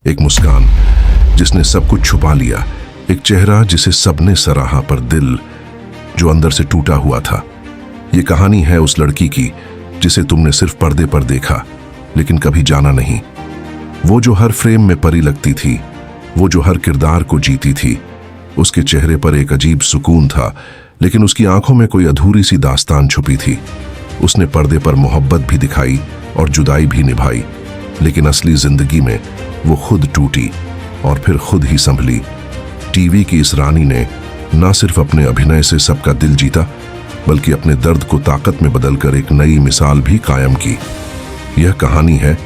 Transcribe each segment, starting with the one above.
एक मुस्कान जिसने सब कुछ छुपा लिया, एक चेहरा जिसे सबने सराहा पर दिल जो अंदर से टूटा हुआ था। ये कहानी है उस लड़की की जिसे तुमने सिर्फ पर्दे पर देखा लेकिन कभी जाना नहीं। वो जो हर फ्रेम में परी लगती थी, वो जो हर किरदार को जीती थी। उसके चेहरे पर एक अजीब सुकून था, लेकिन उसकी आंखों में कोई अधूरी सी दास्तान छुपी थी। उसने पर्दे पर मोहब्बत भी दिखाई और जुदाई भी निभाई, लेकिन असली जिंदगी में वो खुद टूटी और फिर खुद ही संभली। टीवी की इस रानी ने न सिर्फ अपने अभिनय से सबका दिल जीता, बल्कि अपने दर्द को ताकत में बदलकर एक नई मिसाल भी कायम की। यह कहानी है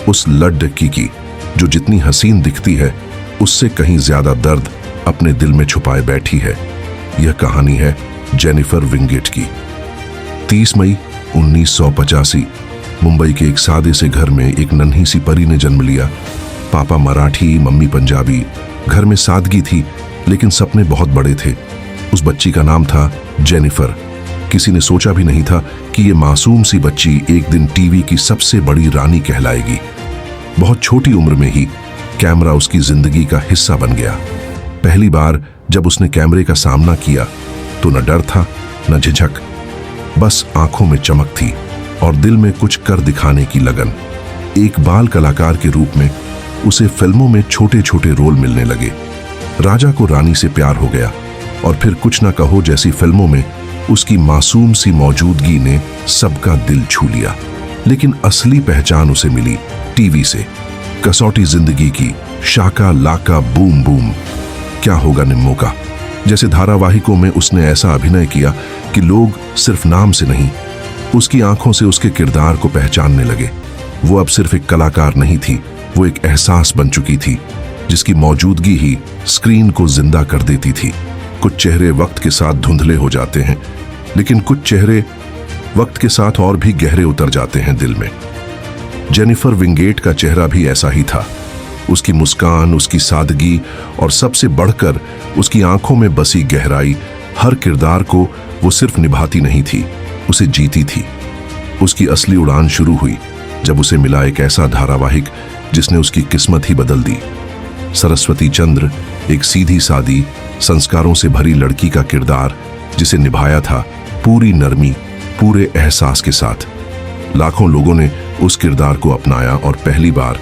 उस लड़की की जो जितनी हसीन दिखती है उससे कहीं ज्यादा दर्द अपने दिल में छुपाए बैठी है। यह कहानी है जेनिफर विंगेट की। 30 मई 1985 मुंबई के एक सादे से घर में एक नन्ही सी परी ने जन्म लिया। पापा मराठी, मम्मी पंजाबी। घर में सादगी थी, लेकिन सपने बहुत बड़े थे। उस बच्ची का नाम था जेनिफर। किसी ने सोचा भी नहीं था कि ये मासूम सी बच्ची एक दिन टीवी की सबसे बड़ी रानी कहलाएगी। बहुत छोटी उम्र में ही कैमरा उसकी जिंदगी का हिस्सा बन गया। पहली बार जब उसने कैमरे का सामना किया तो न डर था न झिझक, बस आंखों में चमक थी और दिल में कुछ कर दिखाने की लगन। एक बाल कलाकार के रूप में उसे फिल्मों में छोटे छोटे रोल मिलने लगे। राजा को रानी से प्यार हो गया और फिर कुछ ना कहो जैसी फिल्मों में उसकी मासूम सी मौजूदगी ने सबका दिल छू लिया। लेकिन असली पहचान उसे मिली टीवी से। कसौटी जिंदगी की, शाका लाका बूम बूम, क्या होगा निम्मों का जैसे धारावाहिकों में उसने ऐसा अभिनय किया कि लोग सिर्फ नाम से नहीं, उसकी आंखों से उसके किरदार को पहचानने लगे। वो अब सिर्फ एक कलाकार नहीं थी, वो एक एहसास बन चुकी थी जिसकी मौजूदगी ही स्क्रीन को जिंदा कर देती थी। कुछ चेहरे वक्त के साथ धुंधले हो जाते हैं, लेकिन कुछ चेहरे वक्त के साथ और भी गहरे उतर जाते हैं दिल में। जेनिफर विंगेट का चेहरा भी ऐसा ही था। उसकी मुस्कान, उसकी सादगी और सबसे बढ़कर उसकी आंखों में बसी गहराई। हर किरदार को वो सिर्फ निभाती नहीं थी, उसे जीती थी। उसकी असली उड़ान शुरू हुई जब उसे मिला एक ऐसा धारावाहिक जिसने उसकी किस्मत ही बदल दी। सरस्वती चंद्र, एक सीधी सादी, संस्कारों से भरी लड़की का किरदार जिसे निभाया था पूरी नरमी, पूरे एहसास के साथ। लाखों लोगों ने उस किरदार को अपनाया और पहली बार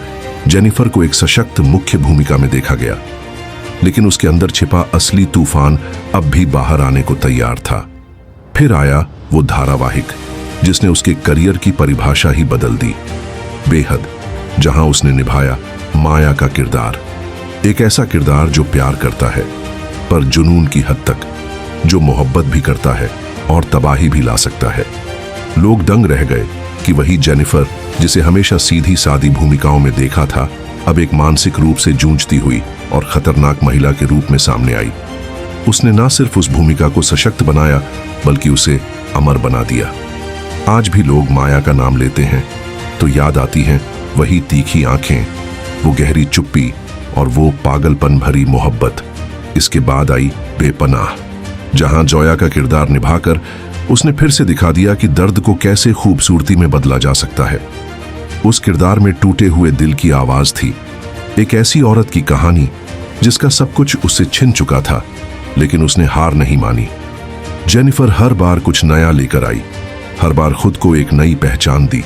जेनिफर को एक सशक्त मुख्य भूमिका में देखा गया। लेकिन उसके अंदर छिपा असली तूफान अब भी बाहर आने को तैयार था। फिर आया वो धारावाहिक जिसने उसके करियर की परिभाषा ही बदल दी, बेहद, जहां उसने निभाया माया का किरदार। एक ऐसा किरदार जो प्यार करता है पर जुनून की हद तक, जो मोहब्बत भी करता है और तबाही भी ला सकता है। लोग दंग रह गए कि वही जेनिफर जिसे हमेशा सीधी सादी भूमिकाओं में देखा था, अब एक मानसिक रूप से जूझती हुई और खतरनाक महिला के रूप में सामने आई। उसने न सिर्फ उस भूमिका को सशक्त बनाया, बल्कि उसे अमर बना दिया। आज भी लोग माया का नाम लेते हैं तो याद आती हैं वही तीखी आंखें, वो गहरी चुप्पी और वो पागलपन भरी मोहब्बत। इसके बाद आई बेपनाह, जहां जोया का किरदार निभाकर उसने फिर से दिखा दिया कि दर्द को कैसे खूबसूरती में बदला जा सकता है। उस किरदार में टूटे हुए दिल की आवाज थी, एक ऐसी औरत की कहानी जिसका सब कुछ उससे छिन चुका था, लेकिन उसने हार नहीं मानी। जेनिफर हर बार कुछ नया लेकर आई, हर बार खुद को एक नई पहचान दी।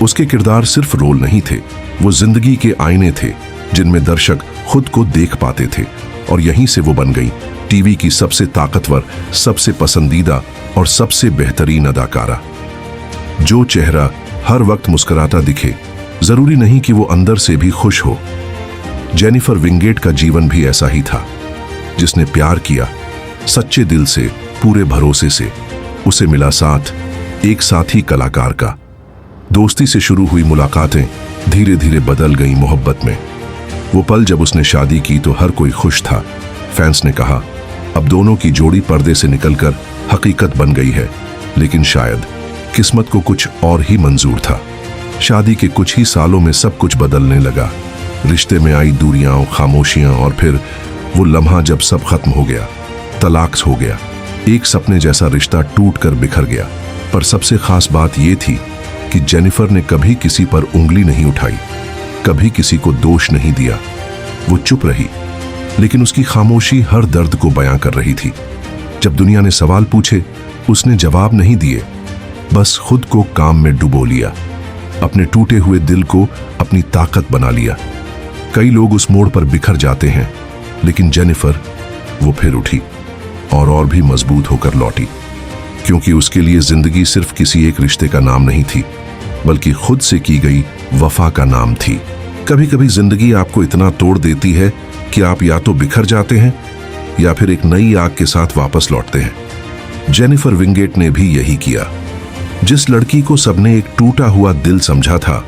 उसके किरदार सिर्फ रोल नहीं थे, वो जिंदगी के आईने थे जिनमें दर्शक खुद को देख पाते थे। और यहीं से वो बन गई टीवी की सबसे ताकतवर, सबसे पसंदीदा और सबसे बेहतरीन अदाकारा। जो चेहरा हर वक्त मुस्कुराता दिखे, जरूरी नहीं कि वो अंदर से भी खुश हो। जेनिफर विंगेट का जीवन भी ऐसा ही था, जिसने प्यार किया सच्चे दिल से, पूरे भरोसे से। उसे मिला साथ, एक साथी कलाकार का। दोस्ती से शुरू हुई मुलाकातें धीरे धीरे बदल गई मोहब्बत में। वो पल जब उसने शादी की तो हर कोई खुश था। फैंस ने कहा अब दोनों की जोड़ी पर्दे से निकलकर हकीकत बन गई है। लेकिन शायद किस्मत को कुछ और ही मंजूर था। शादी के कुछ ही सालों में सब कुछ बदलने लगा। रिश्ते में आई दूरियां, खामोशियां और फिर वो लम्हा जब सब खत्म हो गया, तलाक हो गया। एक सपने जैसा रिश्ता टूट कर बिखर गया। पर सबसे खास बात यह थी कि जेनिफर ने कभी किसी पर उंगली नहीं उठाई, कभी किसी को दोष नहीं दिया। वो चुप रही, लेकिन उसकी खामोशी हर दर्द को बयां कर रही थी। जब दुनिया ने सवाल पूछे, उसने जवाब नहीं दिए, बस खुद को काम में डुबो लिया, अपने टूटे हुए दिल को अपनी ताकत बना लिया। कई लोग उस मोड़ पर बिखर जाते हैं, लेकिन जेनिफर वो फिर उठी और भी मजबूत होकर लौटी, क्योंकि उसके लिए जिंदगी सिर्फ किसी एक रिश्ते का नाम नहीं थी, बल्कि खुद से की गई वफा का नाम थी। कभी कभी जिंदगी आपको इतना तोड़ देती है कि आप या तो बिखर जाते हैं या फिर एक नई आग के साथ वापस लौटते हैं। जेनिफर विंगेट ने भी यही किया। जिस लड़की को सबने एक टूटा हुआ दिल समझा था,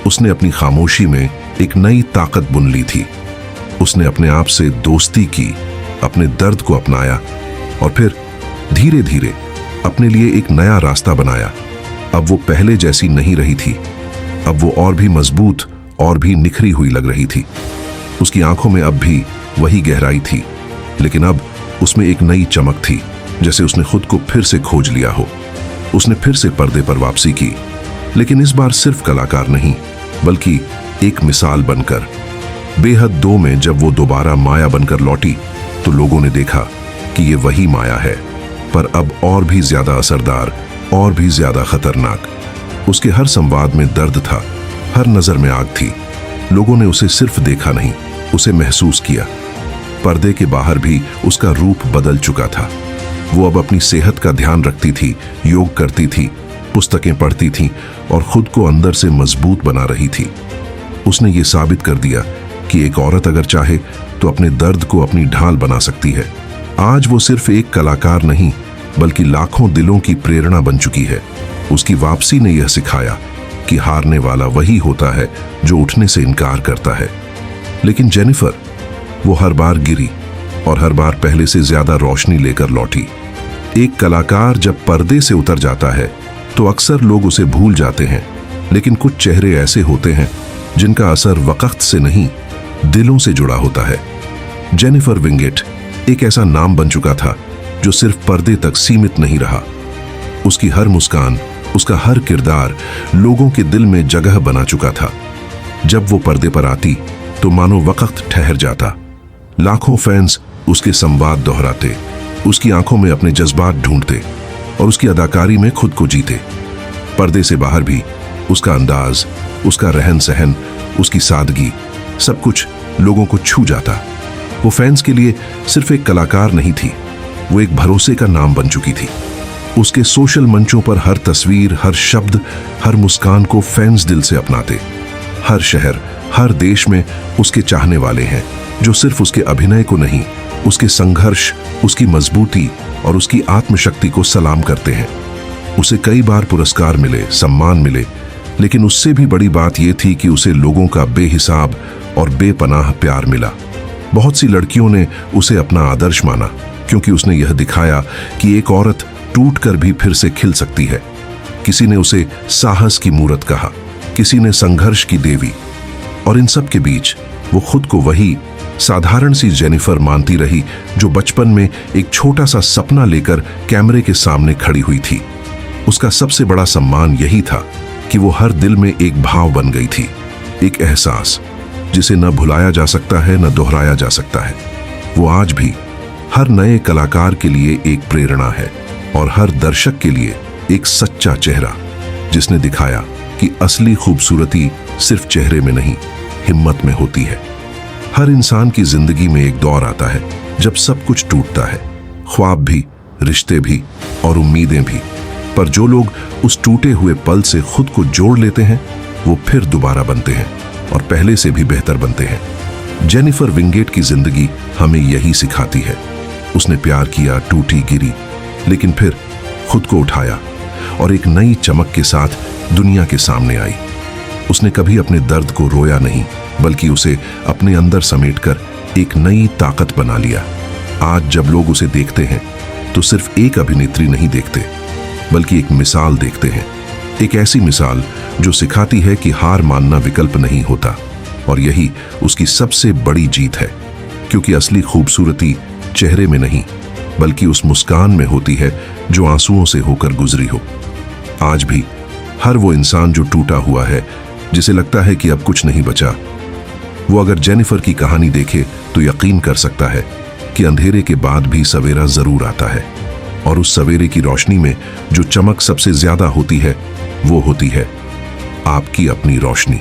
उसने अपनी खामोशी में एक नई ताकत बुन ली थी। उसने अपने आप से दोस्ती की, अपने दर्द को अपनाया और फिर धीरे धीरे अपने लिए एक नया रास्ता बनाया। अब वो पहले जैसी नहीं रही थी, अब वो और भी मजबूत और भी निखरी हुई लग रही थी। उसकी आंखों में अब भी वही गहराई थी, लेकिन अब उसमें एक नई चमक थी, जैसे उसने खुद को फिर से खोज लिया हो। उसने फिर से पर्दे पर वापसी की, लेकिन इस बार सिर्फ कलाकार नहीं, बल्कि एक मिसाल बनकर। बेहद 2 में जब वो दोबारा माया बनकर लौटी, तो लोगों ने देखा कि ये वही माया है, पर अब और भी ज्यादा असरदार और भी ज्यादा खतरनाक। उसके हर संवाद में दर्द था, हर नजर में आग थी। लोगों ने उसे सिर्फ देखा नहीं, उसे महसूस किया। पर्दे के बाहर भी उसका रूप बदल चुका था। वो अब अपनी सेहत का ध्यान रखती थी, योग करती थी, पुस्तकें पढ़ती थी और खुद को अंदर से मजबूत बना रही थी। उसने ये साबित कर दिया कि एक औरत अगर चाहे तो अपने दर्द को अपनी ढाल बना सकती है। आज वो सिर्फ एक कलाकार नहीं, बल्कि लाखों दिलों की प्रेरणा बन चुकी है। उसकी वापसी ने यह सिखाया कि हारने वाला वही होता है जो उठने से इनकार करता है। लेकिन जेनिफर, वो हर बार गिरी और हर बार पहले से ज्यादा रोशनी लेकर लौटी। एक कलाकार जब पर्दे से उतर जाता है तो अक्सर लोग उसे भूल जाते हैं, लेकिन कुछ चेहरे ऐसे होते हैं जिनका असर वक्त से नहीं, दिलों से जुड़ा होता है। जेनिफर विंगेट एक ऐसा नाम बन चुका था जो सिर्फ पर्दे तक सीमित नहीं रहा। उसकी हर मुस्कान, उसका हर किरदार लोगों के दिल में जगह बना चुका था। जब वो पर्दे पर आती तो मानो वक्त ठहर जाता। लाखों फैंस उसके संवाद दोहराते, उसकी आंखों में अपने जज्बात ढूंढते और उसकी अदाकारी में खुद को जीते। पर्दे से बाहर भी उसका अंदाज, उसका रहन सहन, उसकी सादगी, सब कुछ लोगों को छू जाता। वो फैंस के लिए सिर्फ एक कलाकार नहीं थी, वो एक भरोसे का नाम बन चुकी थी। उसके सोशल मंचों पर हर तस्वीर, हर शब्द, हर मुस्कान को फैंस दिल से अपनाते। हर शहर, हर देश में उसके चाहने वाले हैं जो सिर्फ उसके अभिनय को नहीं, उसके संघर्ष, उसकी मजबूती और उसकी आत्मशक्ति को सलाम करते हैं। उसे कई बार पुरस्कार मिले, सम्मान मिले, लेकिन उससे भी बड़ी बात यह थी कि उसे लोगों का बेहिसाब और बेपनाह प्यार मिला। बहुत सी लड़कियों ने उसे अपना आदर्श माना, क्योंकि उसने यह दिखाया कि एक औरत टूटकर भी फिर से खिल सकती है। किसी ने उसे साहस की मूरत कहा, किसी ने संघर्ष की देवी, और इन सब के बीच वो खुद को वही साधारण सी जेनिफर मानती रही जो बचपन में एक छोटा सा सपना लेकर कैमरे के सामने खड़ी हुई थी। उसका सबसे बड़ा सम्मान यही था कि वो हर दिल में एक भाव बन गई थी, एक एहसास जिसे न भुलाया जा सकता है, न दोहराया जा सकता है। वो आज भी हर नए कलाकार के लिए एक प्रेरणा है और हर दर्शक के लिए एक सच्चा चेहरा, जिसने दिखाया कि असली खूबसूरती सिर्फ चेहरे में नहीं, हिम्मत में होती है। हर इंसान की जिंदगी में एक दौर आता है जब सब कुछ टूटता है, ख्वाब भी, रिश्ते भी और उम्मीदें भी। पर जो लोग उस टूटे हुए पल से खुद को जोड़ लेते हैं, वो फिर दोबारा बनते हैं और पहले से भी बेहतर बनते हैं। जेनिफर विंगेट की जिंदगी हमें यही सिखाती है। उसने प्यार किया, टूटी, गिरी, लेकिन फिर खुद को उठाया और एक नई चमक के साथ दुनिया के सामने आई। उसने कभी अपने दर्द को रोया नहीं, बल्कि उसे अपने अंदर समेटकर एक नई ताकत बना लिया। आज जब लोग उसे देखते हैं तो सिर्फ एक अभिनेत्री नहीं देखते, बल्कि एक मिसाल देखते हैं। एक ऐसी मिसाल जो सिखाती है कि हार मानना विकल्प नहीं होता, और यही उसकी सबसे बड़ी जीत है, क्योंकि असली खूबसूरती चेहरे में नहीं, बल्कि उस मुस्कान में होती है जो आंसुओं से होकर गुजरी हो। आज भी हर वो इंसान जो टूटा हुआ है, जिसे लगता है कि अब कुछ नहीं बचा, वो अगर जेनिफर की कहानी देखे तो यकीन कर सकता है कि अंधेरे के बाद भी सवेरा जरूर आता है, और उस सवेरे की रोशनी में जो चमक सबसे ज्यादा होती है वो होती है आपकी अपनी रोशनी।